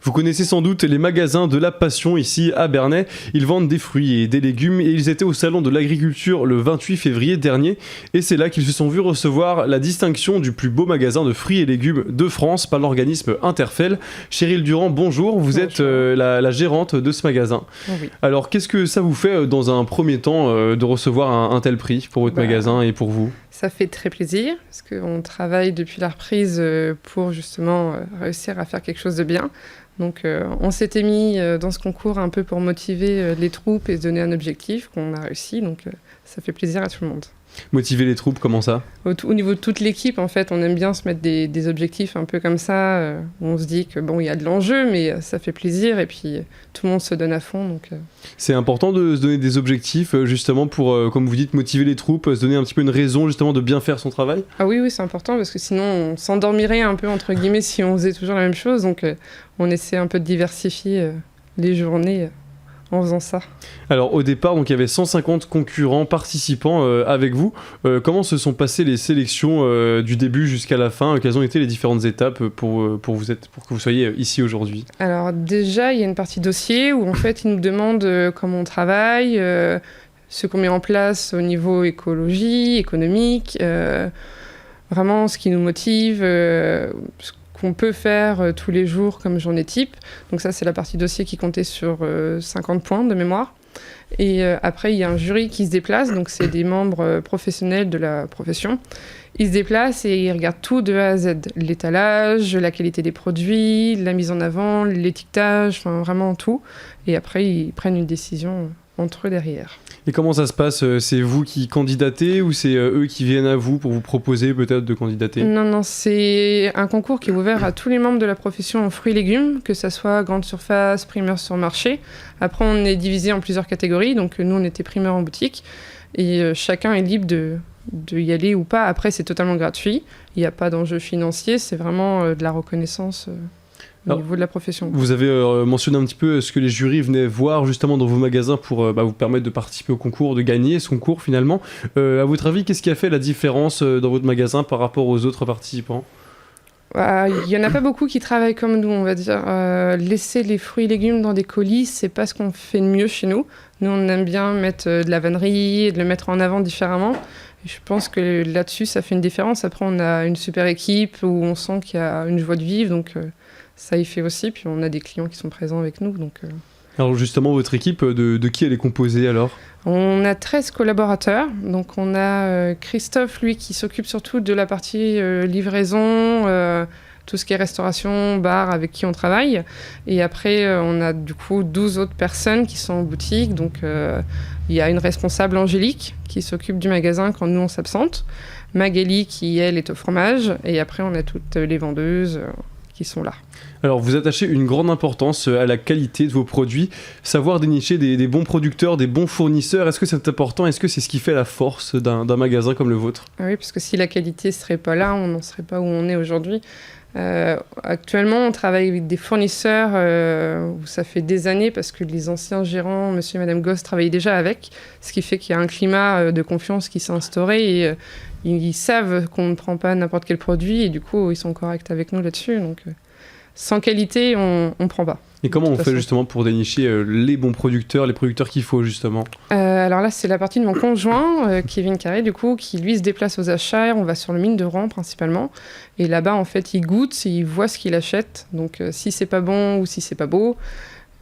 Vous connaissez sans doute les magasins de la Passion ici à Bernay. Ils vendent des fruits et des légumes et ils étaient au salon de l'agriculture le 28 février dernier. Et c'est là qu'ils se sont vus recevoir la distinction du plus beau magasin de fruits et légumes de France par l'organisme Interfel. Cheryl Durand, bonjour. Vous êtes la gérante de ce magasin. Oui. Alors qu'est-ce que ça vous fait dans un premier temps de recevoir un tel prix pour votre magasin et pour vous ? Ça fait très plaisir parce qu'on travaille depuis la reprise pour justement réussir à faire quelque chose de bien. Donc on s'était mis dans ce concours un peu pour motiver les troupes et se donner un objectif qu'on a réussi. Donc ça fait plaisir à tout le monde. Motiver les troupes, comment ça ? Au niveau de toute l'équipe, en fait, on aime bien se mettre des objectifs un peu comme ça. Où on se dit que bon, il y a de l'enjeu, mais ça fait plaisir et puis tout le monde se donne à fond. Donc, C'est important de se donner des objectifs justement pour, comme vous dites, motiver les troupes, se donner un petit peu une raison justement de bien faire son travail ? Ah oui, c'est important parce que sinon on s'endormirait un peu entre guillemets si on faisait toujours la même chose. Donc on essaie un peu de diversifier les journées. En faisant ça. Alors au départ, donc, il y avait 150 concurrents participants avec vous. Comment se sont passées les sélections du début jusqu'à la fin ? Quelles ont été les différentes étapes pour que vous soyez ici aujourd'hui ? Alors déjà, il y a une partie dossier où en fait, ils nous demandent comment on travaille, ce qu'on met en place au niveau écologie, économique, vraiment ce qui nous motive, qu'on peut faire tous les jours comme journée type. Donc ça, c'est la partie dossier qui comptait sur 50 points de mémoire. Et après, il y a un jury qui se déplace, donc c'est des membres professionnels de la profession. Ils se déplacent et ils regardent tout de A à Z. L'étalage, la qualité des produits, la mise en avant, l'étiquetage, enfin vraiment tout. Et après, ils prennent une décision entre eux derrière. Et comment ça se passe ? C'est vous qui candidatez ou c'est eux qui viennent à vous pour vous proposer peut-être de candidater ? Non, c'est un concours qui est ouvert à tous les membres de la profession en fruits et légumes, que ça soit grande surface, primeur sur marché. Après, on est divisé en plusieurs catégories, donc nous, on était primeur en boutique. Et chacun est libre de y aller ou pas. Après, c'est totalement gratuit. Il n'y a pas d'enjeu financier, c'est vraiment de la reconnaissance au niveau de la profession. Vous avez mentionné un petit peu ce que les jurys venaient voir justement dans vos magasins pour vous permettre de participer au concours, de gagner ce concours finalement. À votre avis, qu'est-ce qui a fait la différence dans votre magasin par rapport aux autres participants ? Il n'y en a pas beaucoup qui travaillent comme nous, on va dire. Laisser les fruits et légumes dans des colis, c'est pas ce qu'on fait de mieux chez nous. Nous, on aime bien mettre de la vannerie et de le mettre en avant différemment. Et je pense que là-dessus, ça fait une différence. Après, on a une super équipe où on sent qu'il y a une joie de vivre, donc ça y fait aussi. Puis on a des clients qui sont présents avec nous. Donc, Alors justement, votre équipe, de qui elle est composée alors ? On a 13 collaborateurs. Donc on a Christophe, lui, qui s'occupe surtout de la partie livraison, tout ce qui est restauration, bar, avec qui on travaille. Et après, on a du coup 12 autres personnes qui sont en boutique. Donc il y a une responsable, Angélique, qui s'occupe du magasin quand nous, on s'absente. Magali, qui, elle, est au fromage. Et après, on a toutes les vendeuses qui sont là. Alors vous attachez une grande importance à la qualité de vos produits, savoir dénicher des bons producteurs, des bons fournisseurs, est-ce que c'est important ? Est-ce que c'est ce qui fait la force d'un magasin comme le vôtre ? Oui, parce que si la qualité ne serait pas là, on n'en serait pas où on est aujourd'hui. Actuellement, on travaille avec des fournisseurs où ça fait des années parce que les anciens gérants, monsieur et madame Goss, travaillaient déjà avec, ce qui fait qu'il y a un climat de confiance qui s'est instauré et ils savent qu'on ne prend pas n'importe quel produit et du coup, ils sont corrects avec nous là-dessus. Donc, sans qualité, on ne prend pas. Et comment on fait justement pour dénicher les bons producteurs, les producteurs qu'il faut justement ? Alors là, c'est la partie de mon conjoint, Kevin Carré, du coup, qui lui se déplace aux achats. On va sur le mine de Rouen principalement. Et là-bas, en fait, il goûte, il voit ce qu'il achète. Donc si c'est pas bon ou si c'est pas beau,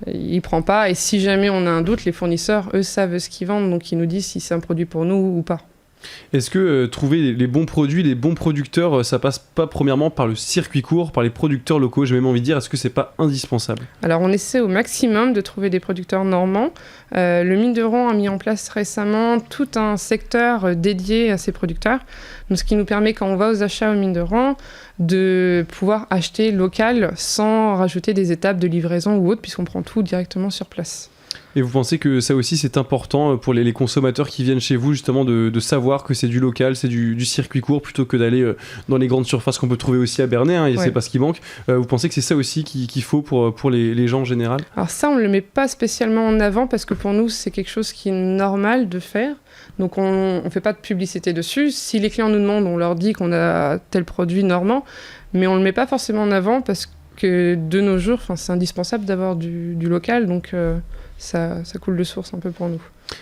il prend pas. Et si jamais on a un doute, les fournisseurs, eux, savent ce qu'ils vendent. Donc ils nous disent si c'est un produit pour nous ou pas. Est-ce que trouver les bons produits, les bons producteurs, ça passe pas premièrement par le circuit court, par les producteurs locaux ? J'ai même envie de dire, est-ce que c'est pas indispensable ? Alors on essaie au maximum de trouver des producteurs normands. Le mine de Rouen a mis en place récemment tout un secteur dédié à ces producteurs. Donc, ce qui nous permet, quand on va aux achats au mine de Rouen, de pouvoir acheter local sans rajouter des étapes de livraison ou autre, puisqu'on prend tout directement sur place. Et vous pensez que ça aussi c'est important pour les consommateurs qui viennent chez vous justement de savoir que c'est du local, c'est du circuit court plutôt que d'aller dans les grandes surfaces qu'on peut trouver aussi à Bernay, et c'est pas ce qui manque. Vous pensez que c'est ça aussi qu'il faut pour les gens en général ? Alors ça on ne le met pas spécialement en avant parce que pour nous c'est quelque chose qui est normal de faire. Donc on ne fait pas de publicité dessus. Si les clients nous demandent, on leur dit qu'on a tel produit normand, mais on ne le met pas forcément en avant parce que de nos jours, c'est indispensable d'avoir du local, donc ça coule de source un peu pour nous.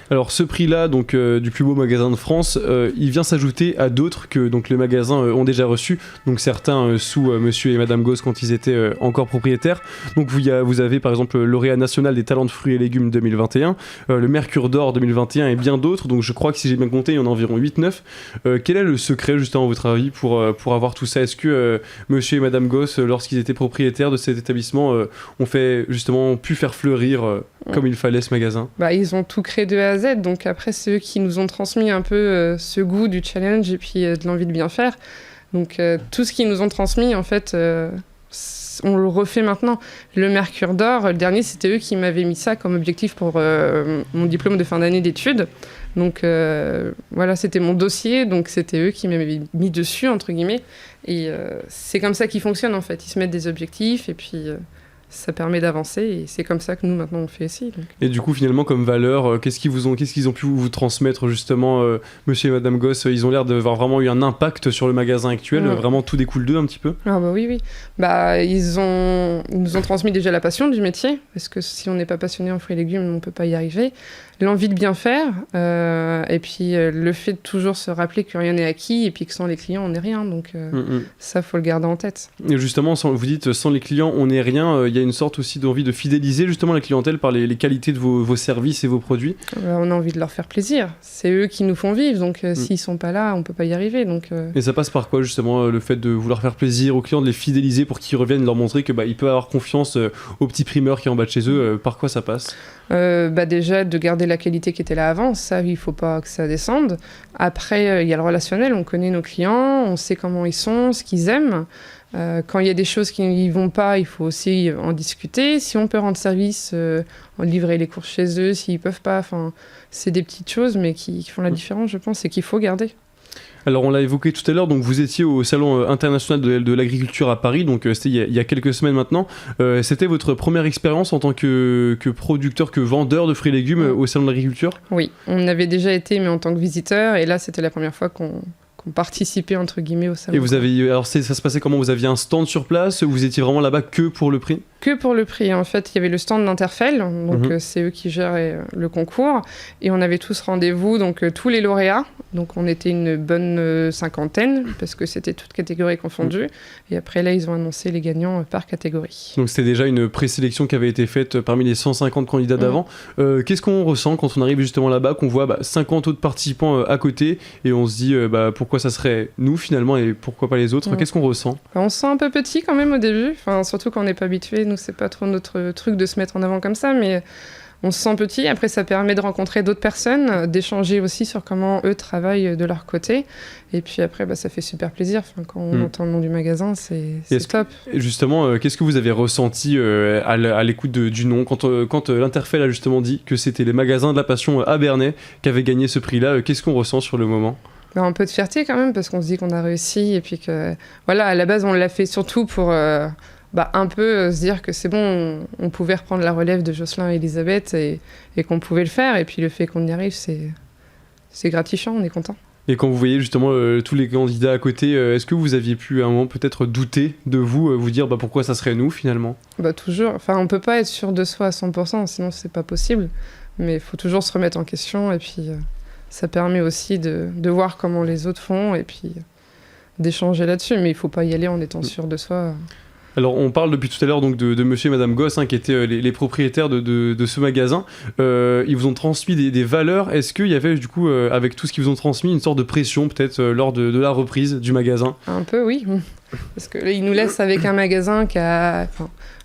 Alors ce prix-là, donc du plus beau magasin de France, il vient s'ajouter à d'autres que donc les magasins ont déjà reçus. Donc certains sous Monsieur et Madame Gosse quand ils étaient encore propriétaires. Donc vous avez par exemple le lauréat national des talents de fruits et légumes 2021, le Mercure d'or 2021 et bien d'autres. Donc je crois que si j'ai bien compté, il y en a environ 8-9. Quel est le secret justement à votre avis pour avoir tout ça? Est-ce que Monsieur et Madame Gosse, lorsqu'ils étaient propriétaires de cet établissement, ont pu faire fleurir comme il fallait ce magasin? Ils ont tout créé de A à Z, donc après c'est eux qui nous ont transmis un peu ce goût du challenge et puis de l'envie de bien faire. Donc tout ce qu'ils nous ont transmis, en fait, on le refait maintenant. Le Mercure d'or, le dernier, c'était eux qui m'avaient mis ça comme objectif pour mon diplôme de fin d'année d'études. Donc voilà, c'était mon dossier, donc c'était eux qui m'avaient mis dessus, entre guillemets. Et c'est comme ça qu'ils fonctionnent, en fait. Ils se mettent des objectifs et puis... ça permet d'avancer et c'est comme ça que nous maintenant on fait ici. Donc. Et du coup finalement comme valeur, qu'est-ce qu'ils ont pu vous transmettre justement, Monsieur et Madame Gosse? Ils ont l'air d'avoir vraiment eu un impact sur le magasin actuel, vraiment tout découle d'eux un petit peu. Ah oui. Ils nous ont transmis déjà la passion du métier, parce que si on n'est pas passionné en fruits et légumes, on ne peut pas y arriver. L'envie de bien faire, et puis le fait de toujours se rappeler que rien n'est acquis, et puis que sans les clients, on n'est rien. Donc ça, faut le garder en tête. Et justement, vous dites, sans les clients, on n'est rien. Il y a une sorte aussi d'envie de fidéliser justement la clientèle par les qualités de vos services et vos produits. On a envie de leur faire plaisir. C'est eux qui nous font vivre, donc s'ils sont pas là, on peut pas y arriver. Donc, Et ça passe par quoi justement, le fait de vouloir faire plaisir aux clients, de les fidéliser pour qu'ils reviennent, leur montrer que ils peuvent avoir confiance au petit primeur qui est en bas de chez eux. Par quoi ça passe? Déjà de garder la qualité qui était là avant, ça il faut pas que ça descende. Après il y a le relationnel, on connaît nos clients, on sait comment ils sont, ce qu'ils aiment. Quand il y a des choses qui n'y vont pas, il faut aussi en discuter. Si on peut rendre service, livrer les courses chez eux, s'ils peuvent pas, c'est des petites choses mais qui font la différence, je pense, et qu'il faut garder. Alors on l'a évoqué tout à l'heure, donc vous étiez au Salon international de l'agriculture à Paris, donc c'était il y a quelques semaines maintenant. C'était votre première expérience en tant que producteur, que vendeur de fruits et légumes au Salon de l'agriculture? Oui, on avait déjà été, mais en tant que visiteur, et là c'était la première fois qu'on participait entre guillemets au salon. Et alors ça se passait comment? Vous aviez un stand sur place ou vous étiez vraiment là-bas que pour le prix? Que pour le prix. En fait, il y avait le stand d'Interfell, donc c'est eux qui géraient le concours, et on avait tous rendez-vous, donc tous les lauréats. Donc on était une bonne cinquantaine, parce que c'était toutes catégories confondues. Et après là, ils ont annoncé les gagnants par catégorie. Donc c'était déjà une présélection qui avait été faite parmi les 150 candidats d'avant. Qu'est-ce qu'on ressent quand on arrive justement là-bas, qu'on voit 50 autres participants à côté, et on se dit pourquoi ça serait nous finalement, et pourquoi pas les autres? Qu'est-ce qu'on ressent? On se sent un peu petit quand même au début, surtout quand on n'est pas habitué. Nous, c'est pas trop notre truc de se mettre en avant comme ça, mais on se sent petit. Après, ça permet de rencontrer d'autres personnes, d'échanger aussi sur comment eux travaillent de leur côté. Et puis après, ça fait super plaisir. Quand on entend le nom du magasin, c'est top. Et justement, qu'est-ce que vous avez ressenti à l'écoute du nom quand l'Interfell a justement dit que c'était les magasins de la passion à Bernay qui avaient gagné ce prix-là? Qu'est-ce qu'on ressent sur le moment? Un peu de fierté quand même, parce qu'on se dit qu'on a réussi. Et puis que, voilà, à la base, on l'a fait surtout pour... un peu se dire que c'est bon, on pouvait reprendre la relève de Jocelyn et Elisabeth et qu'on pouvait le faire. Et puis le fait qu'on y arrive, c'est gratifiant, on est content. Et quand vous voyez justement tous les candidats à côté, est-ce que vous aviez pu à un moment peut-être douter de vous dire pourquoi ça serait nous finalement? Toujours, on peut pas être sûr de soi à 100%, sinon c'est pas possible. Mais il faut toujours se remettre en question et puis ça permet aussi de voir comment les autres font et puis d'échanger là-dessus. Mais il faut pas y aller en étant sûr de soi. Alors on parle depuis tout à l'heure donc de Monsieur et Madame Gosse qui étaient les propriétaires de ce magasin. Ils vous ont transmis des valeurs. Est-ce qu'il y avait du coup avec tout ce qu'ils vous ont transmis une sorte de pression peut-être lors de la reprise du magasin? Un peu oui, parce que là ils nous laissent avec un magasin qui a...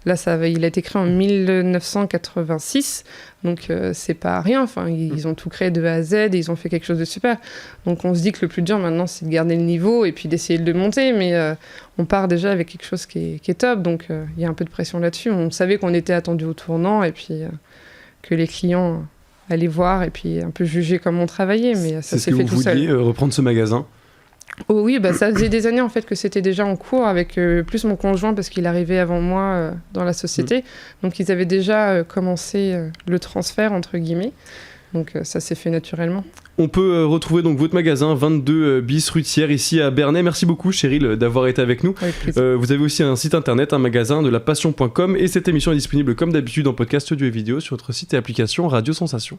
il a été créé en 1986, donc c'est pas rien. Ils ont tout créé de A à Z et ils ont fait quelque chose de super. Donc on se dit que le plus dur maintenant, c'est de garder le niveau et puis d'essayer de le monter. Mais on part déjà avec quelque chose qui est top, donc il y a un peu de pression là-dessus. On savait qu'on était attendu au tournant et puis que les clients allaient voir et puis un peu juger comment on travaillait. Mais ça s'est fait tout seul. C'est ce que vous vouliez, reprendre ce magasin? Oh oui, ça faisait des années en fait que c'était déjà en cours avec plus mon conjoint parce qu'il arrivait avant moi dans la société. Donc ils avaient déjà commencé le transfert entre guillemets. Donc ça s'est fait naturellement. On peut retrouver donc votre magasin 22 bis rue Thiers ici à Bernay. Merci beaucoup Cheryl d'avoir été avec nous. Vous avez aussi un site internet, un magasin de lapassion.com et cette émission est disponible comme d'habitude en podcast audio et vidéo sur votre site et application Radio Sensation.